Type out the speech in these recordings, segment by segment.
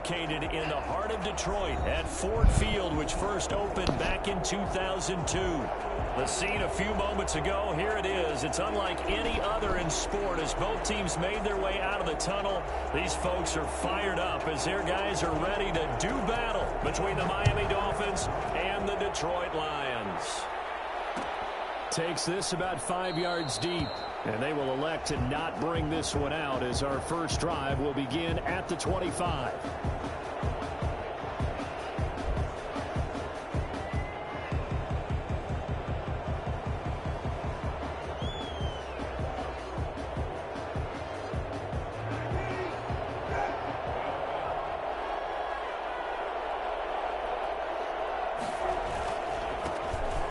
located in the heart of Detroit at Ford Field, which first opened back in 2002. The scene a few moments ago, here it is. It's unlike any other in sport as both teams made their way out of the tunnel. These folks are fired up as their guys are ready to do battle between the Miami Dolphins and the Detroit Lions. Takes this about 5 yards deep, and they will elect to not bring this one out as our first drive will begin at the 25.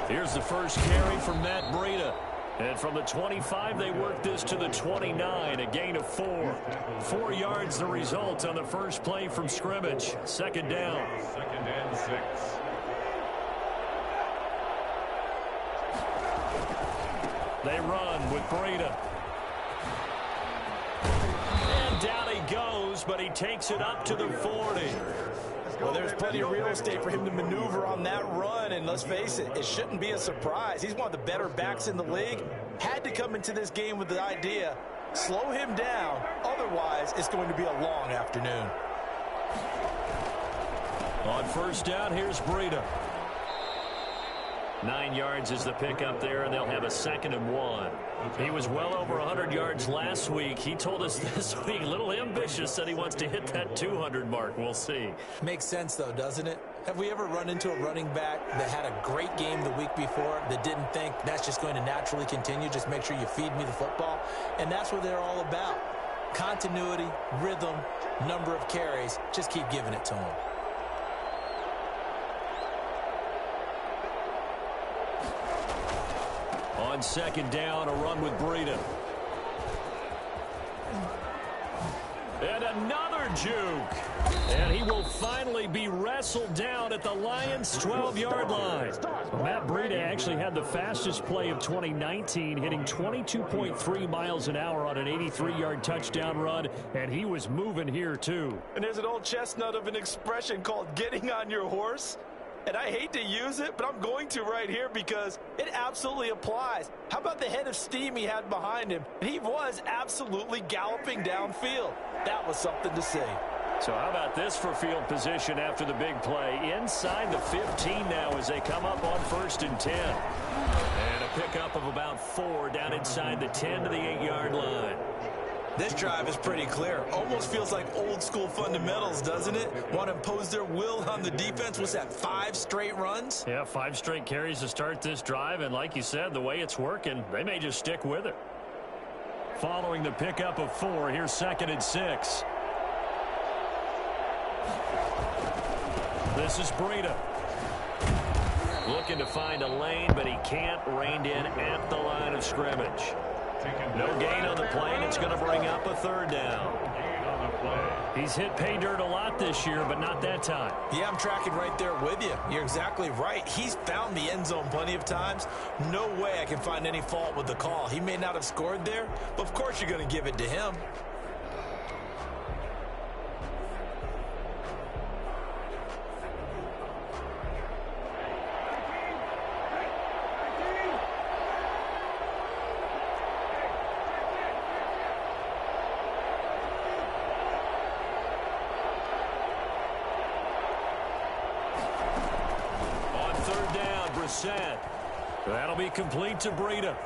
Here's the first carry from Matt Breida. And from the 25, they work this to the 29, a gain of 4. 4 yards the result on the first play from scrimmage. Second down. 2nd and 6. They run with Breida. And down he goes, but he takes it up to the 40. Well, there's plenty of real estate for him to maneuver on that run, and let's face it, it shouldn't be a surprise. He's one of the better backs in the league. Had to come into this game with the idea, slow him down, otherwise it's going to be a long afternoon. On first down, here's Breida. 9 yards is the pickup there, and they'll have a 2nd and 1. He was well over 100 yards last week. He told us this week, a little ambitious, said he wants to hit that 200 mark. We'll see. Makes sense, though, doesn't it? Have we ever run into a running back that had a great game the week before that didn't think that's just going to naturally continue? Just make sure you feed me the football. And that's what they're all about. Continuity, rhythm, number of carries. Just keep giving it to him. On second down, a run with Breida. And another juke. And he will finally be wrestled down at the Lions' 12-yard line. Matt Breida actually had the fastest play of 2019, hitting 22.3 miles an hour on an 83-yard touchdown run, and he was moving here too. And there's an old chestnut of an expression called getting on your horse. And I hate to use it, but I'm going to right here because it absolutely applies. How about the head of steam he had behind him? He was absolutely galloping downfield. That was something to see. So how about this for field position after the big play? Inside the 15 now as they come up on 1st and 10. And a pickup of about 4 down inside the 10 to the 8-yard line. This drive is pretty clear. Almost feels like old school fundamentals, doesn't it? Want to impose their will on the defense. What's that, 5 straight runs? Yeah, 5 straight carries to start this drive. And like you said, the way it's working, they may just stick with it. Following the pickup of 4, here's 2nd and 6. This is Breida. Looking to find a lane, but he can't. Reined in at the line of scrimmage. No gain on the play, and it's going to bring up a 3rd down. He's hit pay dirt a lot this year, but not that time. Yeah, I'm tracking right there with you. You're exactly right. He's found the end zone plenty of times. No way I can find any fault with the call. He may not have scored there, but of course you're going to give it to him. That'll be complete to Breida.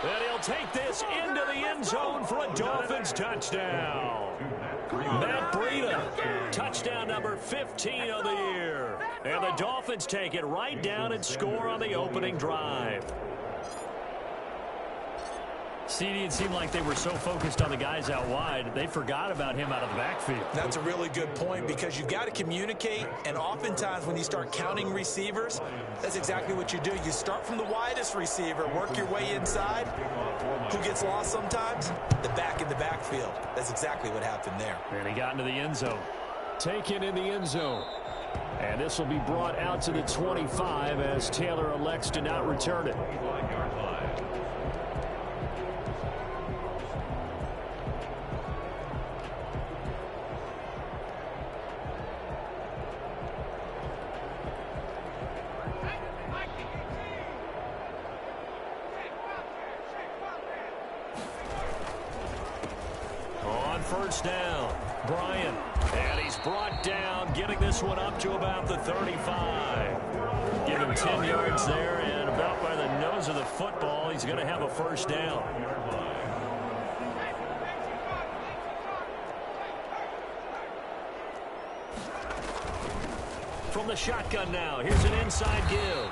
And he'll take this into the end zone for a Dolphins touchdown. Matt Breida, touchdown number 15 of the year. And the Dolphins take it right down and score on the opening drive. CD, it seemed like they were so focused on the guys out wide, they forgot about him out of the backfield. That's a really good point because you've got to communicate, and oftentimes when you start counting receivers, that's exactly what you do. You start from the widest receiver, work your way inside. Who gets lost sometimes? The back in the backfield. That's exactly what happened there. And he got into the end zone. Taken in the end zone. And this will be brought out to the 25 as Taylor elects to not return it. first down. Bryant, and he's brought down, getting this one up to about the 35. Give him 10 yards there, and about by the nose of the football, he's going to have a first down. From the shotgun now, here's an inside give.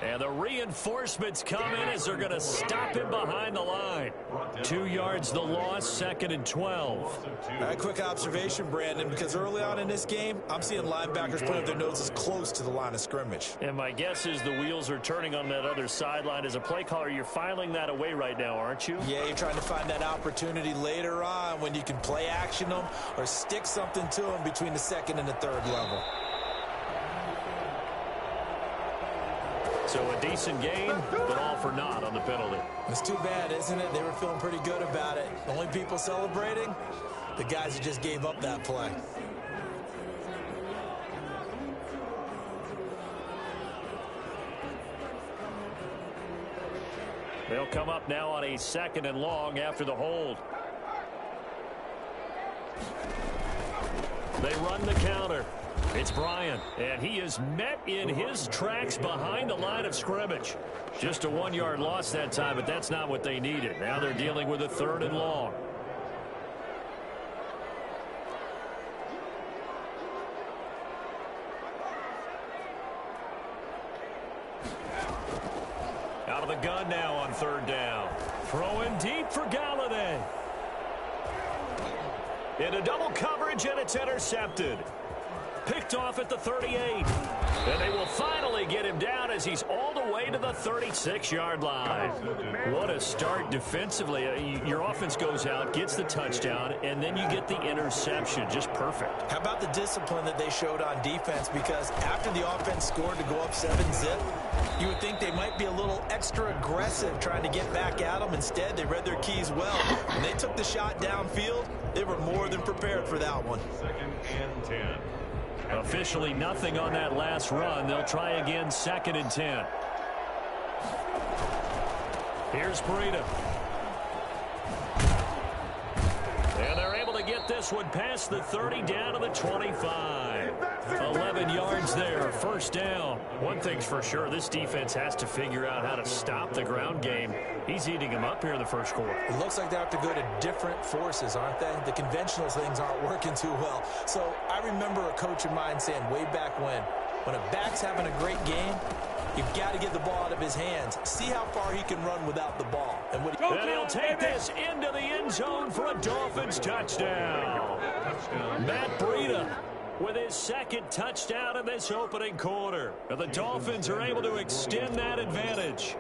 And the reinforcements come in as they're going to stop him behind the line. 2 yards the loss, 2nd and 12. A quick observation, Brandon, because early on in this game, I'm seeing linebackers putting up their noses close to the line of scrimmage. And my guess is the wheels are turning on that other sideline. As a play caller, you're filing that away right now, aren't you? Yeah, you're trying to find that opportunity later on when you can play action them or stick something to them between the 2nd and the 3rd level. So a decent game, but all for naught on the penalty. It's too bad, isn't it? They were feeling pretty good about it. The only people celebrating, the guys who just gave up that play. They'll come up now on a 2nd and long after the hold. They run the counter. It's Bryant, and he is met in his tracks behind the line of scrimmage. Just a 1-yard loss that time, but that's not what they needed. Now they're dealing with a 3rd and long. Out of the gun now on 3rd down. Throwing deep for Galladay. Into double coverage, and it's intercepted. Picked off at the 38. And they will finally get him down as he's all the way to the 36-yard line. What a start defensively. Your offense goes out, gets the touchdown, and then you get the interception. Just perfect. How about the discipline that they showed on defense? Because after the offense scored to go up 7-zip, you would think they might be a little extra aggressive trying to get back at them. Instead, they read their keys well. When they took the shot downfield, they were more than prepared for that one. 2nd and 10. Officially nothing on that last run. They'll try again, 2nd and 10. Here's Breida. And they're able to get this one past the 30 down to the 25. 11 yards there, first down. One thing's for sure, this defense has to figure out how to stop the ground game. He's eating them up here in the first quarter. It looks like they have to go to different forces, aren't they? The conventional things aren't working too well. So I remember a coach of mine saying way back when a back's having a great game, you've got to get the ball out of his hands. See how far he can run without the ball. And he'll take this into the end zone for a Dolphins touchdown. Matt Breida with his 2nd touchdown in this opening quarter. And the Dolphins are able to extend that advantage.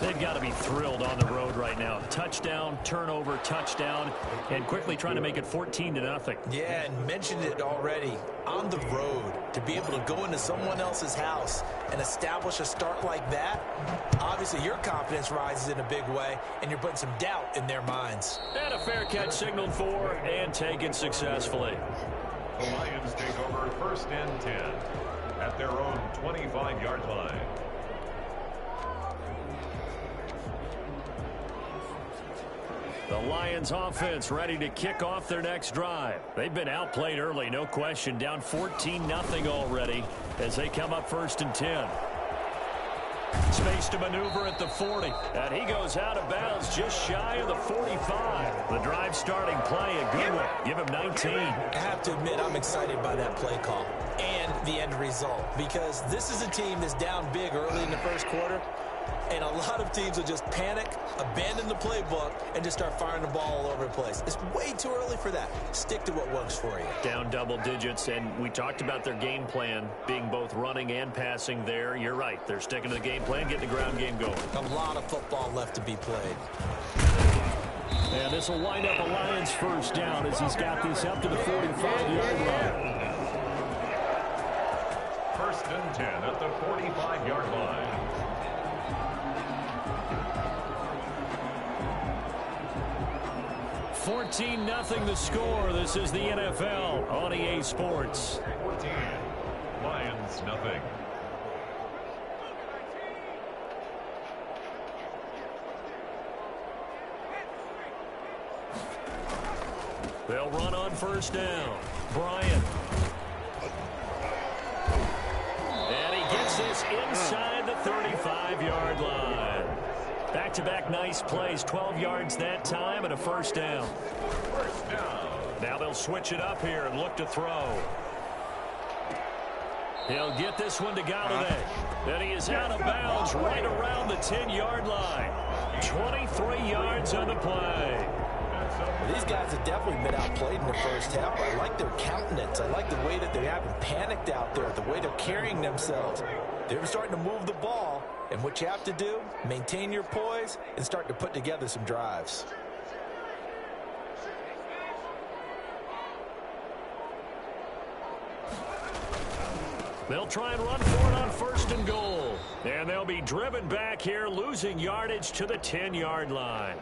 They've got to be thrilled on the road right now. Touchdown, turnover, touchdown, and quickly trying to make it 14-0. Yeah, and mentioned it already. On the road, to be able to go into someone else's house and establish a start like that, obviously your confidence rises in a big way, and you're putting some doubt in their minds. And a fair catch signaled for and taken successfully. The Lions take over 1st and 10 at their own 25-yard line. The Lions offense ready to kick off their next drive. They've been outplayed early, no question. Down 14-0 already as they come up 1st and 10. Space to maneuver at the 40. And he goes out of bounds just shy of the 45. The drive starting play, a good one. Give him 19. I have to admit, I'm excited by that play call and the end result, because this is a team that's down big early in the first quarter, and a lot of teams will just panic, abandon the playbook, and just start firing the ball all over the place. It's way too early for that. Stick to what works for you. Down double digits, and we talked about their game plan being both running and passing there. You're right. They're sticking to the game plan, getting the ground game going. A lot of football left to be played. And this will wind up a Lions first down as he's got this up to the 45-yard line. 1st and 10 at the 45-yard line. $14-0 the score. This is the NFL on EA Sports. 14. Lions nothing. They'll run on first down. Bryant. And he gets this inside the 35-yard line. Back-to-back nice plays. 12 yards that time and a first down. First down. Now they'll switch it up here and look to throw. He'll get this one to Galladay. And he is out of bounds right around the 10-yard line. 23 yards on the play. Well, these guys have definitely been outplayed in the first half. I like their countenance. I like the way that they haven't panicked out there, the way they're carrying themselves. They're starting to move the ball. And what you have to do, maintain your poise and start to put together some drives. They'll try and run for it on first and goal. And they'll be driven back here, losing yardage to the 10-yard line.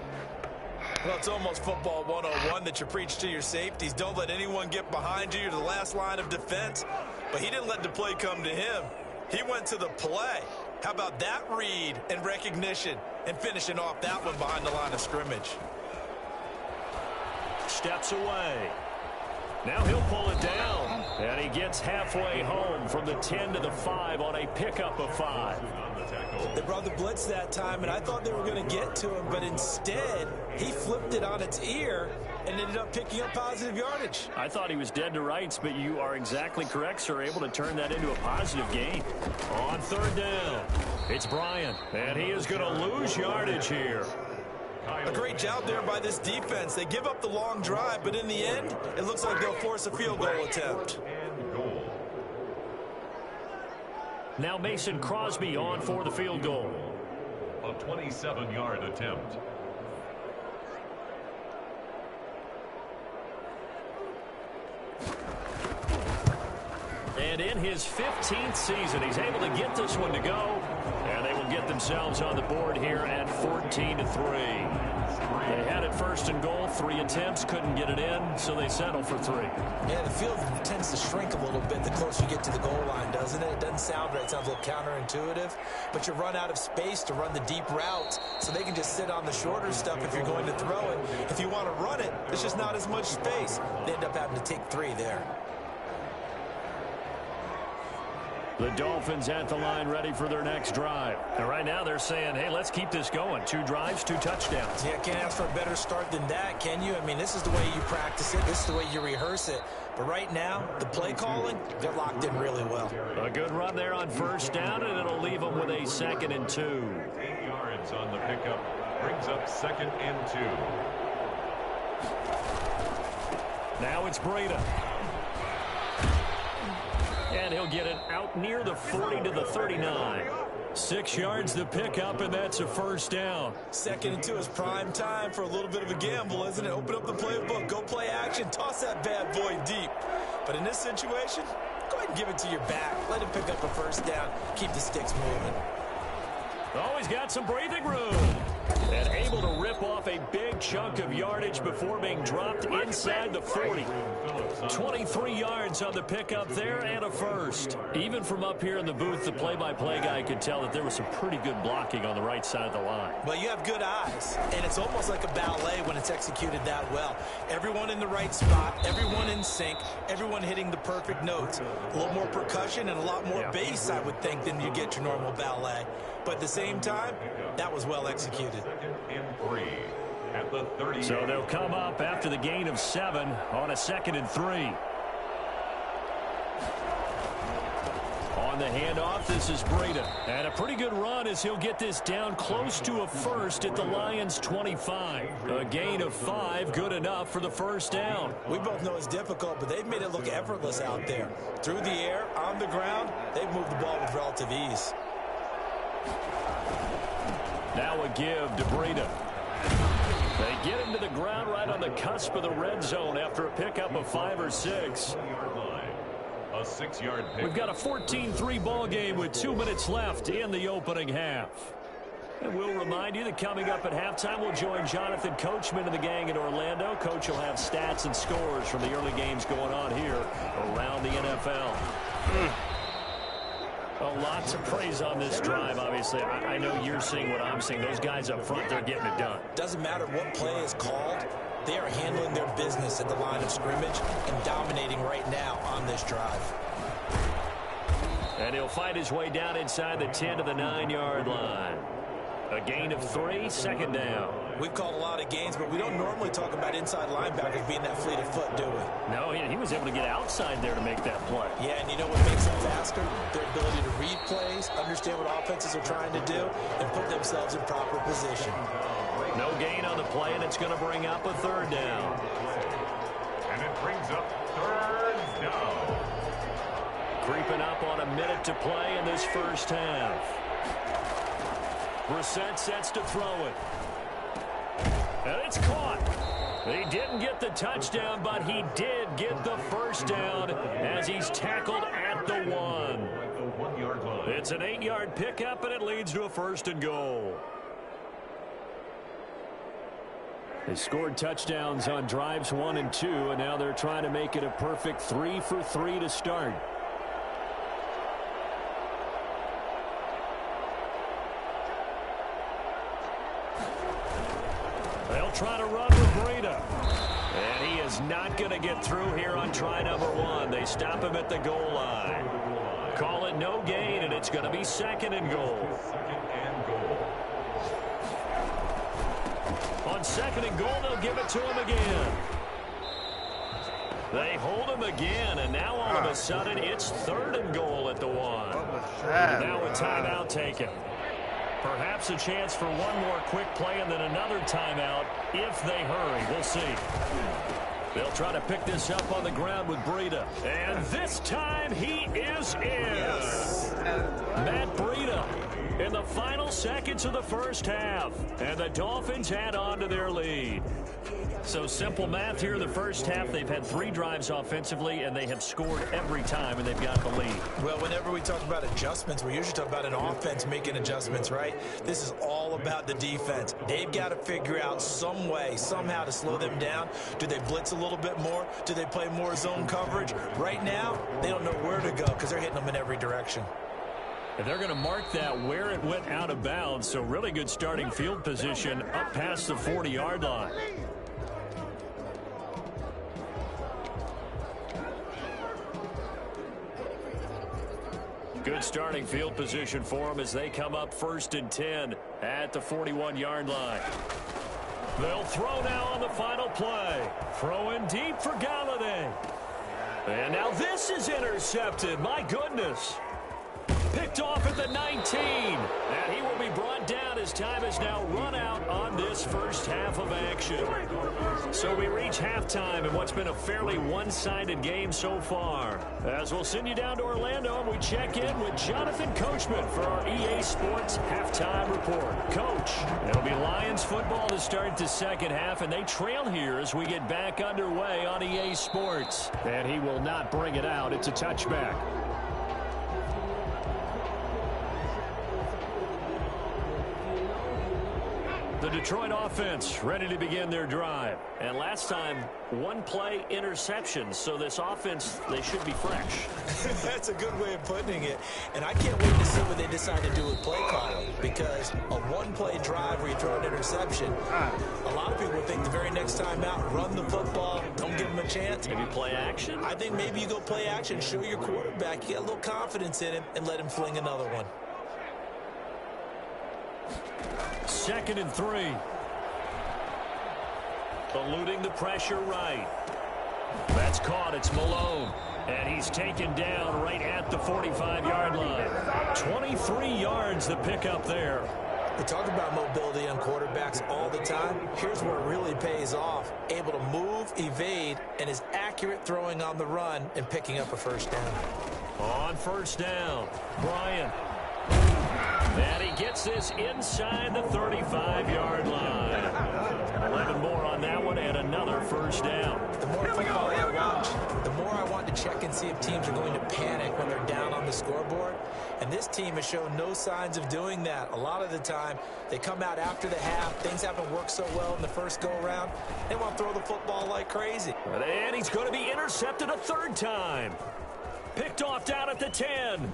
Well, it's almost football 101 that you preach to your safeties. Don't let anyone get behind you. You're the last line of defense. But he didn't let the play come to him. He went to the play. How about that read and recognition and finishing off that one behind the line of scrimmage? Steps away. Now he'll pull it down. And he gets halfway home from the 10 to the 5 on a pickup of 5. They brought the blitz that time, and I thought they were going to get to him, but instead he flipped it on its ear and ended up picking up positive yardage. I thought he was dead to rights, but you are exactly correct, sir. Able to turn that into a positive gain. On third down, it's Bryant, and he is going to lose yardage here. A great job there by this defense. They give up the long drive, but in the end, it looks like they'll force a field goal attempt. Now Mason Crosby on for the field goal. A 27-yard attempt. And in his 15th season, he's able to get this one to go. And they will get themselves on the board here at 14-3. They had it first and goal, 3 attempts, couldn't get it in, so they settle for 3. Yeah, the field tends to shrink a little bit the closer you get to the goal line, doesn't it? It doesn't sound right. It sounds a little counterintuitive. But you run out of space to run the deep routes, so they can just sit on the shorter stuff if you're going to throw it. If you want to run it, there's just not as much space. They end up having to take 3 there. The Dolphins at the line ready for their next drive. And right now they're saying, hey, let's keep this going. 2 drives, 2 touchdowns. Yeah, can't ask for a better start than that, can you? I mean, this is the way you practice it. This is the way you rehearse it. But right now, the play calling, they're locked in really well. A good run there on first down, and it'll leave them with a 2nd and 2. 8 yards on the pickup. Brings up 2nd and 2. Now it's Breda. And he'll get it out near the 40 to the 39. 6 yards to pick up, and that's a first down. 2nd and 2 is prime time for a little bit of a gamble, isn't it? Open up the playbook, go play action, toss that bad boy deep. But in this situation, go ahead and give it to your back. Let him pick up a first down. Keep the sticks moving. Oh, he's got some breathing room. And able to rip off a big chunk of yardage before being dropped inside the 40. 23 yards on the pickup there and a first. Even from up here in the booth, the play-by-play guy could tell that there was some pretty good blocking on the right side of the line. Well, you have good eyes, and it's almost like a ballet when it's executed that well. Everyone in the right spot, everyone in sync, everyone hitting the perfect notes. A little more percussion and a lot more bass, I would think, than you get your normal ballet. But at the same time, that was well executed. 2nd and 3 at the 30. So they'll come up after the gain of 7 on a 2nd and 3. On the handoff, this is Breda. And a pretty good run as he'll get this down close to a first at the Lions' 25. A gain of 5, good enough for the first down. We both know it's difficult, but they've made it look effortless out there. Through the air, on the ground, they've moved the ball with relative ease. Now a give to Breda. They get him to the ground right on the cusp of the red zone after a pickup of 5 or 6. A 6-yard pick. We've got a 14-3 ball game with 2 minutes left in the opening half. And we'll remind you that coming up at halftime, we'll join Jonathan Coachman and the gang in Orlando. Coach will have stats and scores from the early games going on here around the NFL. A lot to praise on this drive, obviously. I know you're seeing what I'm seeing. Those guys up front, they're getting it done. Doesn't matter what play is called. They are handling their business at the line of scrimmage and dominating right now on this drive. And he'll fight his way down inside the 10 to the 9-yard line. A gain of 3, second down. We've called a lot of gains, but we don't normally talk about inside linebackers being that fleet of foot, do we? No, he was able to get outside there to make that play. Yeah, and you know what makes them faster? Their ability to read plays, understand what offenses are trying to do, and put themselves in proper position. No gain on the play, and it's going to bring up a third down. And it brings up third down. Creeping up on a minute to play in this first half. Brissett sets to throw it. And it's caught. He didn't get the touchdown, but he did get the first down as he's tackled at the 1. It's an 8-yard pickup, and it leads to a 1st and goal. They scored touchdowns on drives 1 and 2, and now they're trying to make it a perfect 3 for 3 to start. They'll try to run with Breida. And he is not going to get through here on try number 1. They stop him at the goal line. Call it no gain, and it's going to be 2nd and goal. On 2nd and goal, they'll give it to him again. They hold him again, and now all of a sudden it's 3rd and goal at the 1. Now a timeout taken. Perhaps a chance for one more quick play and then another timeout if they hurry. We'll see. They'll try to pick this up on the ground with Breida. And this time he is in. Yes. Matt Breida in the final seconds of the first half. And the Dolphins add on to their lead. So simple math here in the first half. They've had 3 drives offensively, and they have scored every time, and they've got the lead. Well, whenever we talk about adjustments, we usually talk about an offense making adjustments, right? This is all about the defense. They've got to figure out some way, somehow to slow them down. Do they blitz a little bit more? Do they play more zone coverage? Right now, they don't know where to go because they're hitting them in every direction. And they're going to mark that where it went out of bounds, so really good starting field position up past the 40-yard line. Good starting field position for them as they come up 1st and 10 at the 41-yard line. They'll throw now on the final play. Throwing deep for Galladay. And now this is intercepted. My goodness. Picked off at the 19. And he will be brought down as time is now run out on this first half of action. So we reach halftime in what's been a fairly one-sided game so far. As we'll send you down to Orlando and we check in with Jonathan Coachman for our EA Sports Halftime Report. Coach, it'll be Lions football to start the second half, and they trail here as we get back underway on EA Sports. And he will not bring it out. It's a touchback. The Detroit offense ready to begin their drive. And last time, 1-play interception. So this offense, they should be fresh. That's a good way of putting it. And I can't wait to see what they decide to do with play calling. Because a 1-play drive where you throw an interception, a lot of people think the very next time out, run the football, don't give them a chance. Maybe play action? I think maybe you go play action, show your quarterback, you get a little confidence in him, and let him fling another one. 2nd and 3. Eluding the pressure right. That's caught. It's Malone. And he's taken down right at the 45-yard line. 23 yards the pickup there. We talk about mobility on quarterbacks all the time. Here's where it really pays off. Able to move, evade, and is accurate throwing on the run and picking up a first down. On first down, Bryant. And he gets this inside the 35-yard line. 11 more on that one and another first down. The more football I watch, the more I want to check and see if teams are going to panic when they're down on the scoreboard. And this team has shown no signs of doing that. A lot of the time, they come out after the half. Things haven't worked so well in the first go-around. They want to throw the football like crazy. And he's going to be intercepted a 3rd time. Picked off down at the 10.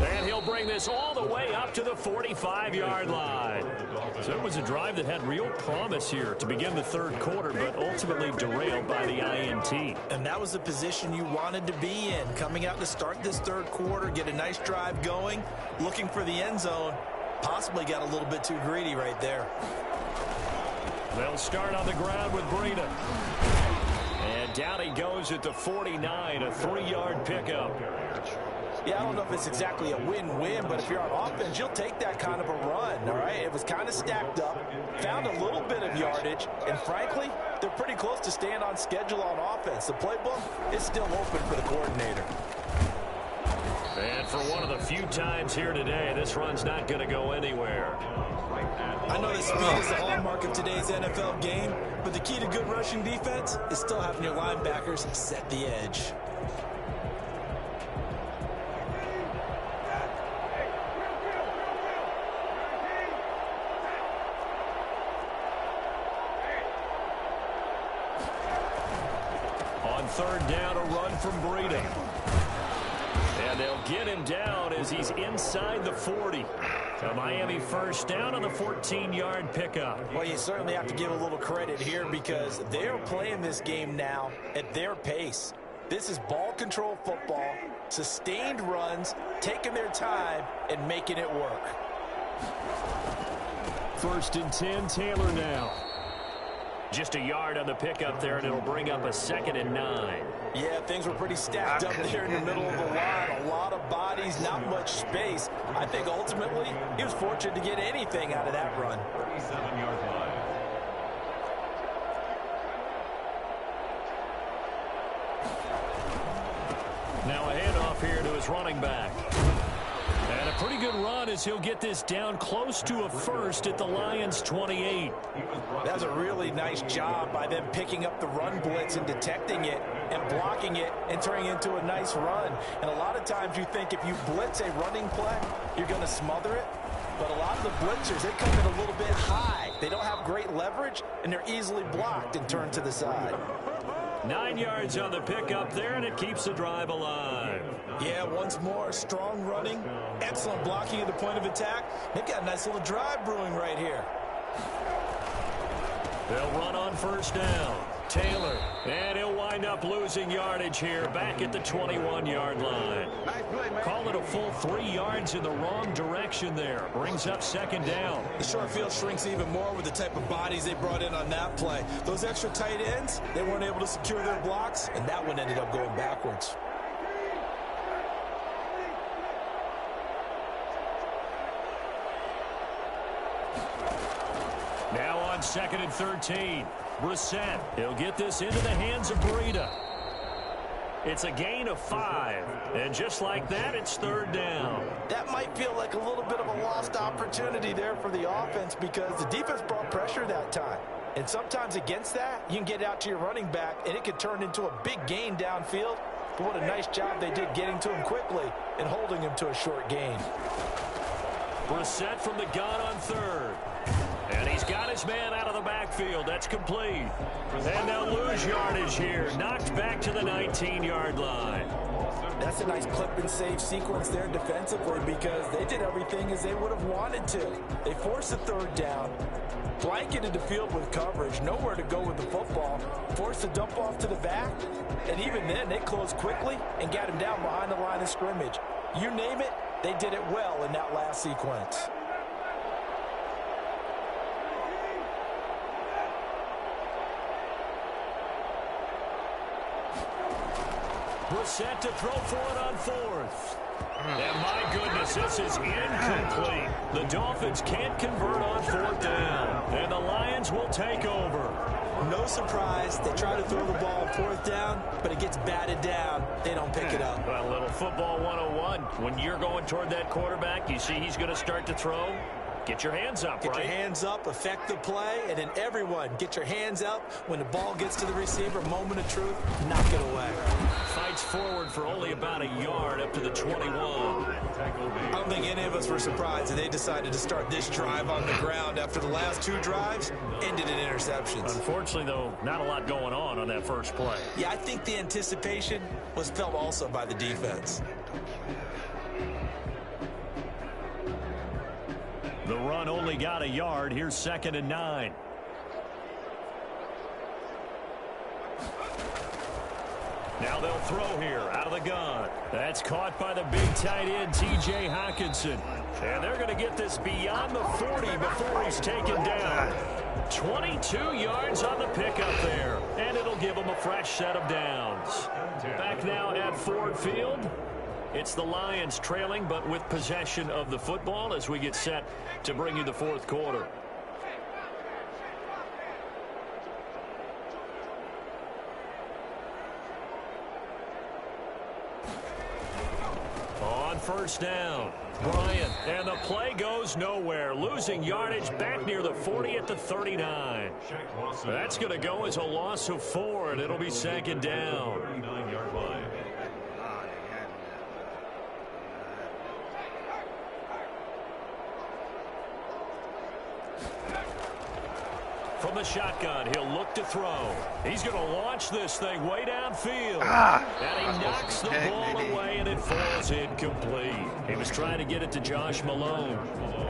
And he'll bring this all the way up to the 45-yard line. So it was a drive that had real promise here to begin the third quarter, but ultimately derailed by the INT. And that was the position you wanted to be in, coming out to start this third quarter, get a nice drive going, looking for the end zone. Possibly got a little bit too greedy right there. They'll start on the ground with Breida. And down he goes at the 49, a 3-yard pickup. Yeah, I don't know if it's exactly a win-win, but if you're on offense, you'll take that kind of a run, all right? It was kind of stacked up, found a little bit of yardage, and frankly, they're pretty close to staying on schedule on offense. The playbook is still open for the coordinator. And for one of the few times here today, this run's not going to go anywhere. I know that speed is the hallmark of today's NFL game, but the key to good rushing defense is still having your linebackers set the edge. On third down, a run from Breida. And they'll get him down as he's inside the 40. A Miami first down on the 14-yard pickup. Well, you certainly have to give a little credit here because they're playing this game now at their pace. This is ball control football, sustained runs, taking their time, and making it work. First and 10, Taylor now. Just a yard on the pickup there, and it'll bring up a 2nd and 9. Yeah, things were pretty stacked up there in the middle of the line. A lot of bodies, not much space. I think ultimately he was fortunate to get anything out of that run. 37-yard line. Now a handoff here to his running back. And a pretty good run as he'll get this down close to a first at the Lions' 28. That's a really nice job by them picking up the run blitz and detecting it and blocking it and turning it into a nice run. And a lot of times you think if you blitz a running play, you're going to smother it. But a lot of the blitzers, they come in a little bit high. They don't have great leverage, and they're easily blocked and turned to the side. 9 yards on the pickup there, and it keeps the drive alive. Yeah, once more, strong running, excellent blocking at the point of attack. They've got a nice little drive brewing right here. They'll run on first down. Taylor, and he'll wind up losing yardage here back at the 21-yard line. Nice play, man. Call it a full 3 yards in the wrong direction there. Brings up 2nd down. The short field shrinks even more with the type of bodies they brought in on that play. Those extra tight ends, they weren't able to secure their blocks, and that one ended up going backwards. Now on 2nd and 13. Brissett, he'll get this into the hands of Breida. It's a gain of 5. And just like that, it's 3rd down. That might feel like a little bit of a lost opportunity there for the offense because the defense brought pressure that time. And sometimes against that, you can get out to your running back, and it could turn into a big gain downfield. But what a nice job they did getting to him quickly and holding him to a short gain. Brissett from the gun on 3rd. And he's got his man out of the backfield. That's complete. And they'll lose yardage here. Knocked back to the 19-yard line. That's a nice clip and save sequence there defensively because they did everything as they would have wanted to. They forced the 3rd down, blanketed the field with coverage, nowhere to go with the football, forced a dump off to the back, and even then they closed quickly and got him down behind the line of scrimmage. You name it, they did it well in that last sequence. Brissett to throw for it on 4th. And my goodness, this is incomplete. The Dolphins can't convert on 4th down. And the Lions will take over. No surprise, they try to throw the ball on 4th down, but it gets batted down. They don't pick it up. Well, a little football 101. When you're going toward that quarterback, you see he's going to start to throw. Get your hands up, Get your hands up, affect the play, and then everyone get your hands up when the ball gets to the receiver. Moment of truth, knock it away. Fights forward for only about a yard up to the 21. I don't think any of us were surprised that they decided to start this drive on the ground after the last 2 drives ended in interceptions. Unfortunately, though, not a lot going on that first play. Yeah, I think the anticipation was felt also by the defense. The run only got a yard. Here's 2nd and 9. Now they'll throw here out of the gun. That's caught by the big tight end, T.J. Hockenson. And they're going to get this beyond the 40 before he's taken down. 22 yards on the pickup there. And it'll give him a fresh set of downs. Back now at Ford Field. It's the Lions trailing, but with possession of the football as we get set to bring you the fourth quarter. On first down, Bryant, and the play goes nowhere. Losing yardage back near the 40 at the 39. That's going to go as a loss of 4, and it'll be 2nd down. 39-yard line. From the shotgun, he'll look to throw. He's going to launch this thing way downfield. And he knocks the ball away, and it falls incomplete. He was trying to get it to Josh Malone,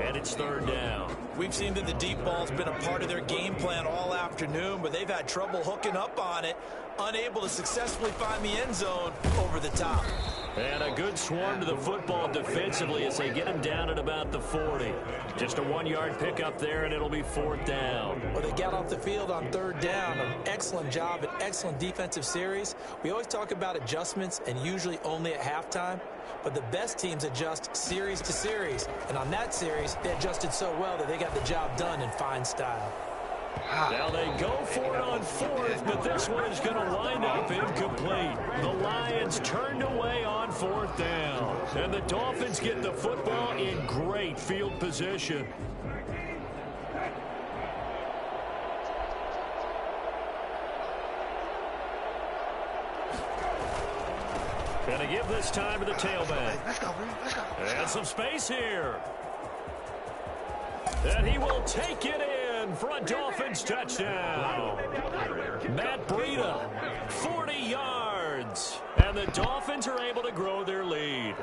and it's 3rd down. We've seen that the deep ball's been a part of their game plan all afternoon, but they've had trouble hooking up on it, unable to successfully find the end zone over the top. And a good swarm to the football defensively as they get him down at about the 40. Just a 1-yard pickup there, and it'll be 4th down. Well, they got off the field on 3rd down. An excellent job, an excellent defensive series. We always talk about adjustments, and usually only at halftime. But the best teams adjust series to series. And on that series, they adjusted so well that they got the job done in fine style. Now they go for it on 4th, but this one is going to wind up incomplete. The Lions turned away on 4th down. And the Dolphins get the football in great field position. Going to give this time to the tailback. Let's go, let's go. And some space here. And he will take it in for a Dolphins touchdown. Matt Breida, 40 yards. And the Dolphins are able to grow their lead.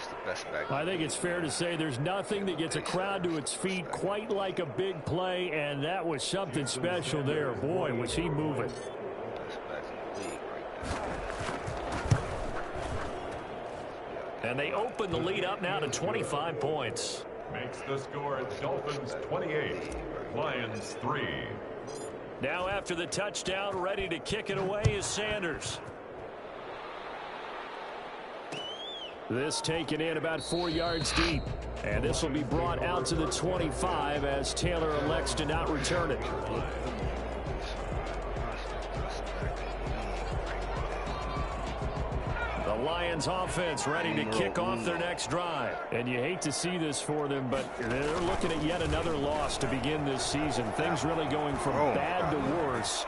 I think it's fair to say there's nothing that gets a crowd to its feet quite like a big play, and that was something special there. Boy, was he moving. And they open the lead up now to 25 points. Makes the score Dolphins 28, Lions 3. Now after the touchdown, ready to kick it away is Sanders. This taken in about 4 yards deep. And this will be brought out to the 25 as Taylor elects to not return it. The Lions offense ready to kick off their next drive. And you hate to see this for them, but they're looking at yet another loss to begin this season. Things really going from bad to worse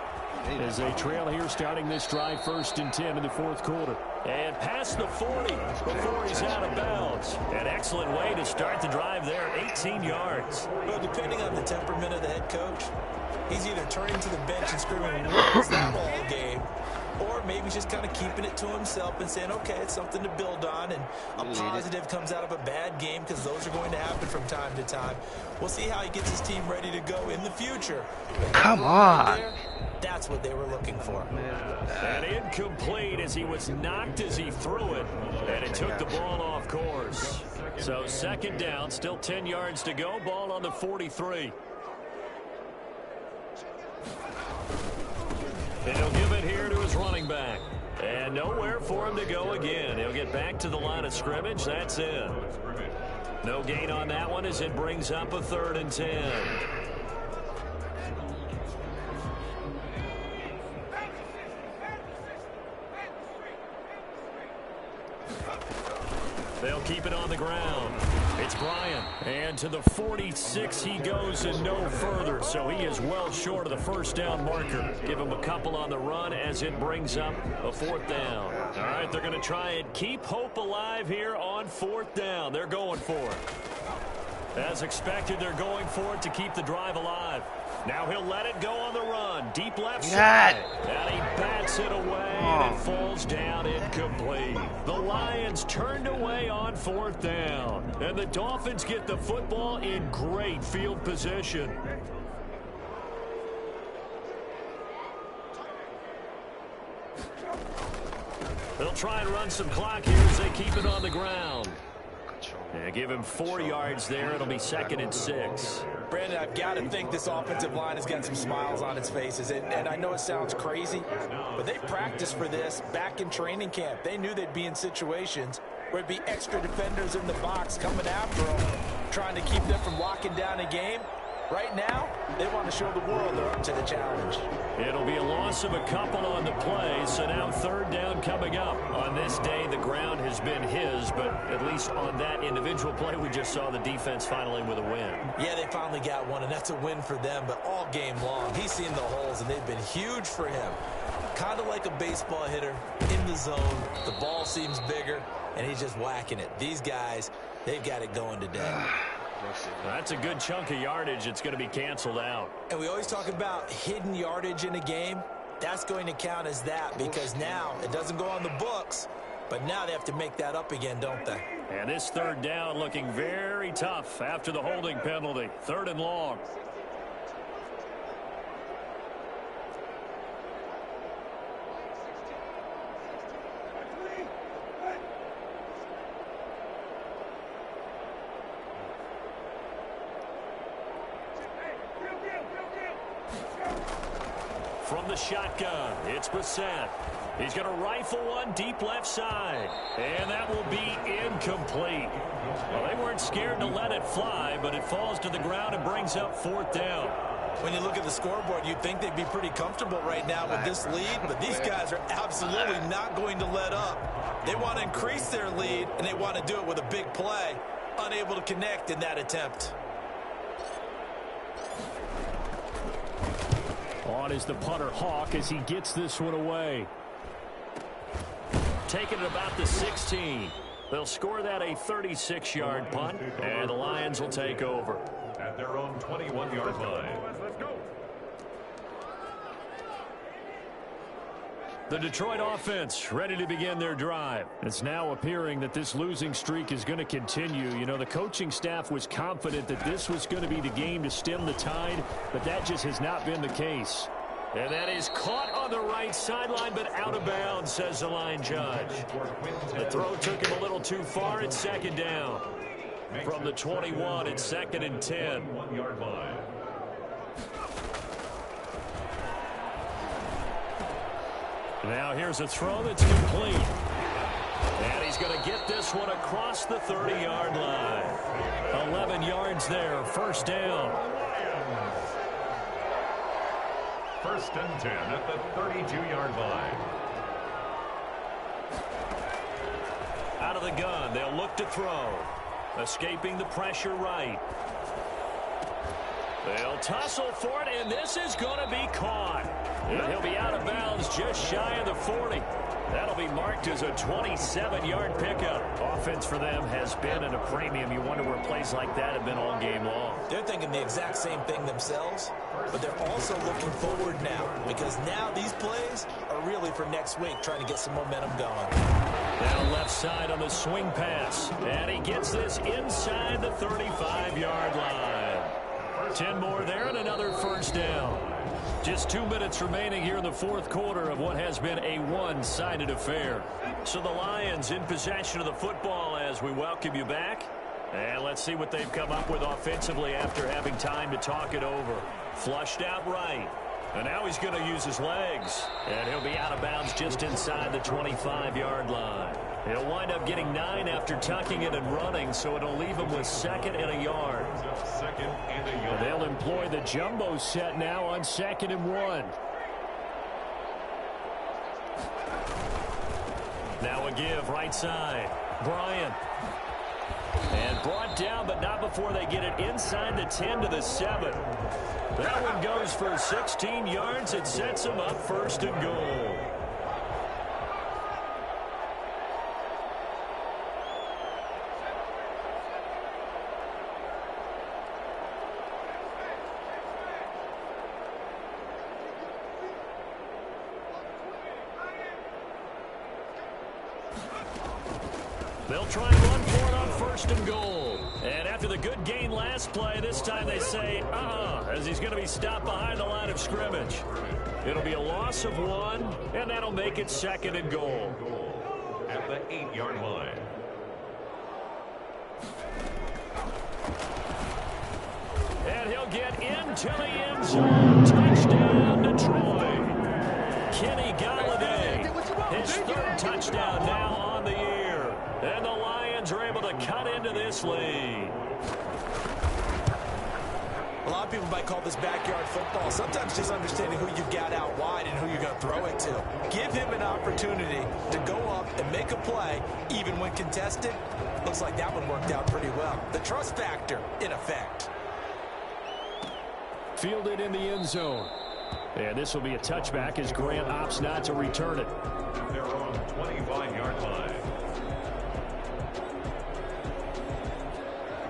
as they trail here starting this drive 1st and 10 in the fourth quarter. And past the 40 before he's out of bounds. An excellent way to start the drive there, 18 yards. Well, depending on the temperament of the head coach, he's either turning to the bench and screaming, "What's that ball game?" Or maybe he's just kind of keeping it to himself and saying, okay, it's something to build on, and a positive comes out of a bad game because those are going to happen from time to time. We'll see how he gets his team ready to go in the future. Come on. There, that's what they were looking for. And incomplete as he was knocked as he threw it, and it took the ball off course. So 2nd down, still 10 yards to go, ball on the 43. And he'll give it here to his running back. And nowhere for him to go again. He'll get back to the line of scrimmage. That's it. No gain on that one as it brings up a 3rd and 10. They'll keep it on the ground. It's Bryant. And to the 46 he goes and no further. So he is well short of the 1st down marker. Give him a couple on the run as it brings up a 4th down. All right, they're going to try and keep hope alive here on 4th down. They're going for it. As expected, they're going for it to keep the drive alive. Now he'll let it go on the run. Deep left Yeah. side. And he bats it away, and it falls down incomplete. The Lions turned away on 4th down. And the Dolphins get the football in great field position. They'll try and run some clock here as they keep it on the ground. And give him 4 yards there. It'll be 2nd and 6. Brandon, I've got to think this offensive line has got some smiles on its faces. And I know it sounds crazy, but they practiced for this back in training camp. They knew they'd be in situations where it'd be extra defenders in the box coming after them, trying to keep them from locking down a game. Right now, they want to show the world they're up to the challenge. It'll be a loss of a couple on the play, so now 3rd down coming up. On this day, the ground has been his, but at least on that individual play, we just saw the defense finally with a win. Yeah, they finally got one, and that's a win for them, but all game long, he's seen the holes, and they've been huge for him. Kind of like a baseball hitter in the zone. The ball seems bigger, and he's just whacking it. These guys, they've got it going today. That's a good chunk of yardage. It's going to be canceled out. And we always talk about hidden yardage in a game. That's going to count as that because now it doesn't go on the books, but now they have to make that up again, don't they? And this 3rd down looking very tough after the holding penalty. 3rd and long. From the shotgun, it's Brissett. He's going to rifle one deep left side. And that will be incomplete. Well, they weren't scared to let it fly, but it falls to the ground and brings up 4th down. When you look at the scoreboard, you'd think they'd be pretty comfortable right now with this lead, but these guys are absolutely not going to let up. They want to increase their lead, and they want to do it with a big play. Unable to connect in that attempt. On is the punter Hawk as he gets this one away. Taking it about the 16. They'll score that a 36-yard punt, and the Lions will take over. At their own 21-yard line. The Detroit offense ready to begin their drive. It's now appearing that this losing streak is going to continue. You know, the coaching staff was confident that this was going to be the game to stem the tide, but that just has not been the case. And that is caught on the right sideline, but out of bounds, says the line judge. The throw took him a little too far. It's 2nd down. From the 21, it's 2nd and 10. 1-yard line. Now here's a throw that's complete. And he's going to get this one across the 30-yard line. 11 yards there, 1st down. 1st and 10 at the 32-yard line. Out of the gun, they'll look to throw. Escaping the pressure right. They'll tussle for it, and this is going to be caught. And he'll be out of bounds just shy of the 40. That'll be marked as a 27-yard pickup. Offense for them has been at a premium. You wonder where plays like that have been all game long. They're thinking the exact same thing themselves, but they're also looking forward now because now these plays are really for next week, trying to get some momentum going. Now left side on the swing pass, and he gets this inside the 35-yard line. 10 more there and another 1st down. Just 2 minutes remaining here in the 4th quarter of what has been a one-sided affair. So the Lions in possession of the football as we welcome you back. And let's see what they've come up with offensively after having time to talk it over. Flushed out right. And now he's going to use his legs. And he'll be out of bounds just inside the 25-yard line. He'll wind up getting 9 after tucking it and running, so it'll leave him with 2nd and a yard. 2nd and a yard. They'll employ the jumbo set now on 2nd and 1. Now a give right side. Bryant. And brought down, but not before they get it inside the 10 to the 7. That one goes for 16 yards. It sets them up 1st and goal. They'll try and run for it on 1st and goal. And after the good gain last play, this time they say, as he's going to be stopped behind the line of scrimmage. It'll be a loss of 1, and that'll make it 2nd and goal. At the 8-yard line. And he'll get into the end zone. Touchdown, Detroit. Kenny Galladay, his 3rd touchdown now on the year. And the Lions are able to cut into this lead. A lot of people might call this backyard football. Sometimes just understanding who you've got out wide and who you're going to throw it to. Give him an opportunity to go up and make a play, even when contested. Looks like that one worked out pretty well. The trust factor, in effect. Fielded in the end zone. And this will be a touchback as Grant opts not to return it. Their own 25-yard line.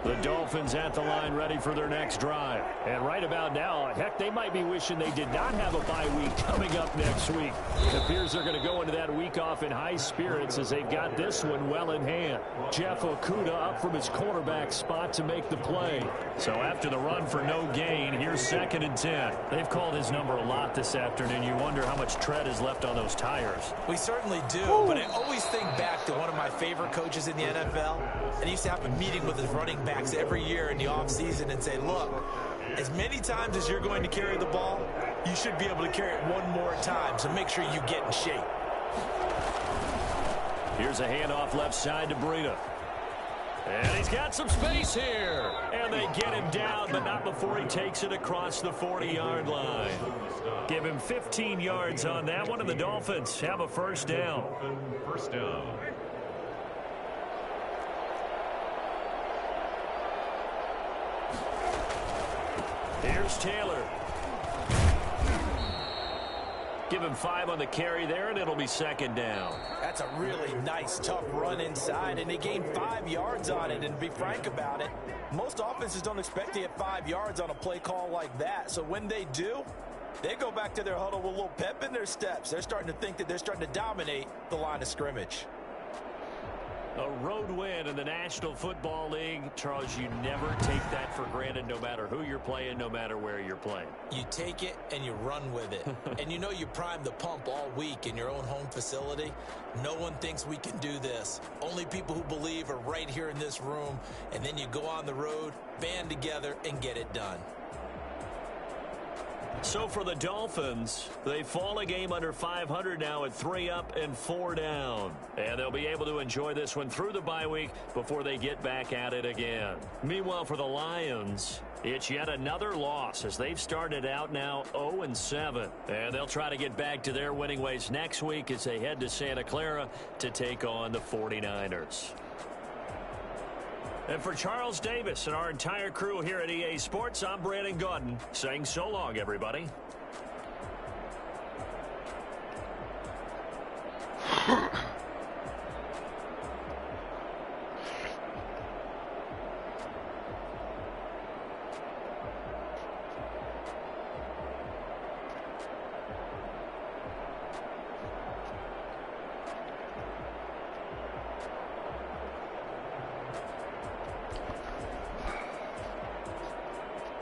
The Dolphins at the line ready for their next drive. And right about now, heck, they might be wishing they did not have a bye week coming up next week. It appears they're going to go into that week off in high spirits as they've got this one well in hand. Jeff Okudah up from his quarterback spot to make the play. So after the run for no gain, here's 2nd and 10. They've called his number a lot this afternoon. You wonder how much tread is left on those tires. We certainly do, but I always think back to one of my favorite coaches in the NFL. And he used to have a meeting with his running backs every year in the offseason and say, look, as many times as you're going to carry the ball, you should be able to carry it one more time, so make sure you get in shape. Here's a handoff left side to Breida. And he's got some space here. And they get him down, but not before he takes it across the 40-yard line. Give him 15 yards on that one, and the Dolphins have a 1st down. 1st down. Here's Taylor. Give him 5 on the carry there, and it'll be 2nd down. That's a really nice, tough run inside, and they gained 5 yards on it. And to be frank about it, most offenses don't expect to get 5 yards on a play call like that. So when they do, they go back to their huddle with a little pep in their steps. They're starting to think that they're starting to dominate the line of scrimmage. A road win in the National Football League. Charles, you never take that for granted no matter who you're playing, no matter where you're playing. You take it and you run with it. And you know you primed the pump all week in your own home facility. No one thinks we can do this. Only people who believe are right here in this room. And then you go on the road, band together, and get it done. So for the Dolphins, they fall a game under 500 now at 3 up and 4 down. And they'll be able to enjoy this one through the bye week before they get back at it again. Meanwhile, for the Lions, it's yet another loss as they've started out now 0-7. And they'll try to get back to their winning ways next week as they head to Santa Clara to take on the 49ers. And for Charles Davis and our entire crew here at EA Sports, I'm Brandon Gaudin saying so long, everybody.